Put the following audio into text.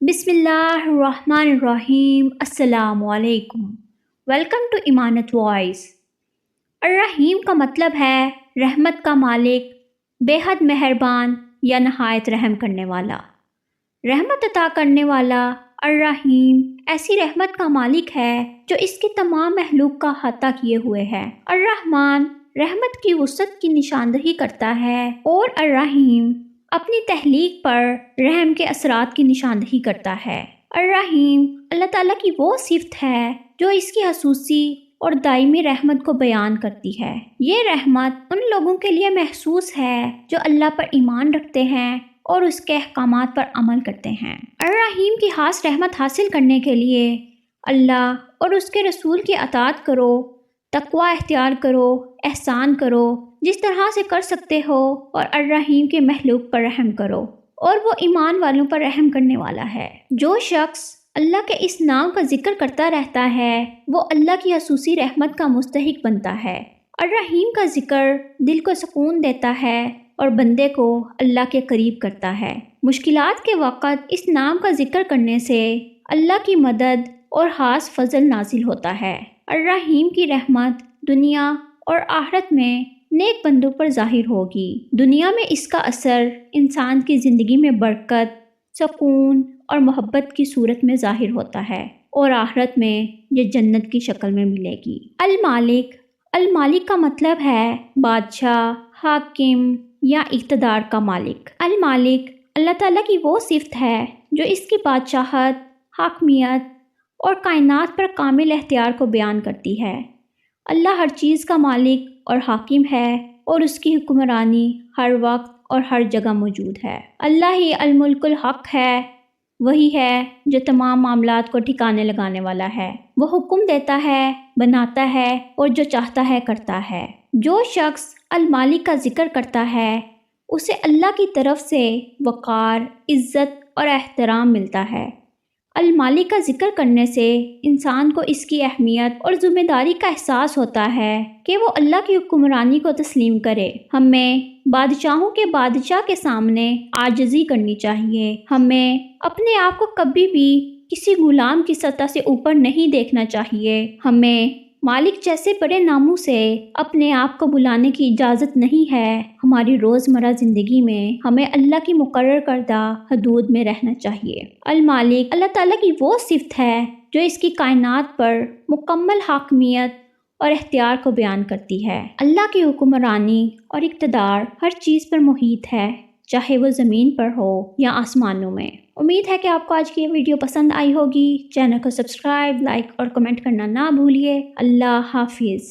بسم اللہ الرحمن الرحیم۔ السلام علیکم۔ ویلکم ٹو ایمانت وائس۔ الرحیم کا مطلب ہے رحمت کا مالک، بے حد مہربان یا نہایت رحم کرنے والا، رحمت عطا کرنے والا۔ الرحیم ایسی رحمت کا مالک ہے جو اس کی تمام مخلوق کا احاطہ کیے ہوئے ہے۔ الرحمن رحمت کی وسعت کی نشاندہی کرتا ہے اور الرحیم اپنی تخلیق پر رحم کے اثرات کی نشاندہی کرتا ہے۔ الرحیم اللہ تعالیٰ کی وہ صفت ہے جو اس کی خصوصی اور دائمی رحمت کو بیان کرتی ہے۔ یہ رحمت ان لوگوں کے لیے محسوس ہے جو اللہ پر ایمان رکھتے ہیں اور اس کے احکامات پر عمل کرتے ہیں۔ الرحیم کی خاص رحمت حاصل کرنے کے لیے اللہ اور اس کے رسول کی اطاعت کرو، تقوی اختیار کرو، احسان کرو جس طرح سے کر سکتے ہو، اور الرحیم کے مخلوق پر رحم کرو، اور وہ ایمان والوں پر رحم کرنے والا ہے۔ جو شخص اللہ کے اس نام کا ذکر کرتا رہتا ہے وہ اللہ کی خصوصی رحمت کا مستحق بنتا ہے۔ الرحیم کا ذکر دل کو سکون دیتا ہے اور بندے کو اللہ کے قریب کرتا ہے۔ مشکلات کے وقت اس نام کا ذکر کرنے سے اللہ کی مدد اور خاص فضل نازل ہوتا ہے۔ الرحیم کی رحمت دنیا اور آخرت میں نیک بندوں پر ظاہر ہوگی۔ دنیا میں اس کا اثر انسان کی زندگی میں برکت، سکون اور محبت کی صورت میں ظاہر ہوتا ہے، اور آخرت میں یہ جنت کی شکل میں ملے گی۔ المالک المالک کا مطلب ہے بادشاہ، حاکم یا اقتدار کا مالک۔ المالک اللہ تعالیٰ کی وہ صفت ہے جو اس کی بادشاہت، حاکمیت اور کائنات پر کامل اختیار کو بیان کرتی ہے۔ اللہ ہر چیز کا مالک اور حاکم ہے، اور اس کی حکمرانی ہر وقت اور ہر جگہ موجود ہے۔ اللہ ہی الملک الحق ہے، وہی ہے جو تمام معاملات کو ٹھکانے لگانے والا ہے۔ وہ حکم دیتا ہے، بناتا ہے، اور جو چاہتا ہے کرتا ہے۔ جو شخص المالک کا ذکر کرتا ہے اسے اللہ کی طرف سے وقار، عزت اور احترام ملتا ہے۔ المالک کا ذکر کرنے سے انسان کو اس کی اہمیت اور ذمہ داری کا احساس ہوتا ہے کہ وہ اللہ کی حکمرانی کو تسلیم کرے۔ ہمیں بادشاہوں کے بادشاہ کے سامنے عاجزی کرنی چاہیے۔ ہمیں اپنے آپ کو کبھی بھی کسی غلام کی سطح سے اوپر نہیں دیکھنا چاہیے۔ ہمیں مالک جیسے بڑے ناموں سے اپنے آپ کو بلانے کی اجازت نہیں ہے۔ ہماری روزمرہ زندگی میں ہمیں اللہ کی مقرر کردہ حدود میں رہنا چاہیے۔ المالک اللہ تعالیٰ کی وہ صفت ہے جو اس کی کائنات پر مکمل حاکمیت اور اختیار کو بیان کرتی ہے۔ اللہ کی حکمرانی اور اقتدار ہر چیز پر محیط ہے، چاہے وہ زمین پر ہو یا آسمانوں میں۔ امید ہے کہ آپ کو آج کی یہ ویڈیو پسند آئی ہوگی۔ چینل کو سبسکرائب، لائک اور کمنٹ کرنا نہ بھولیے۔ اللہ حافظ۔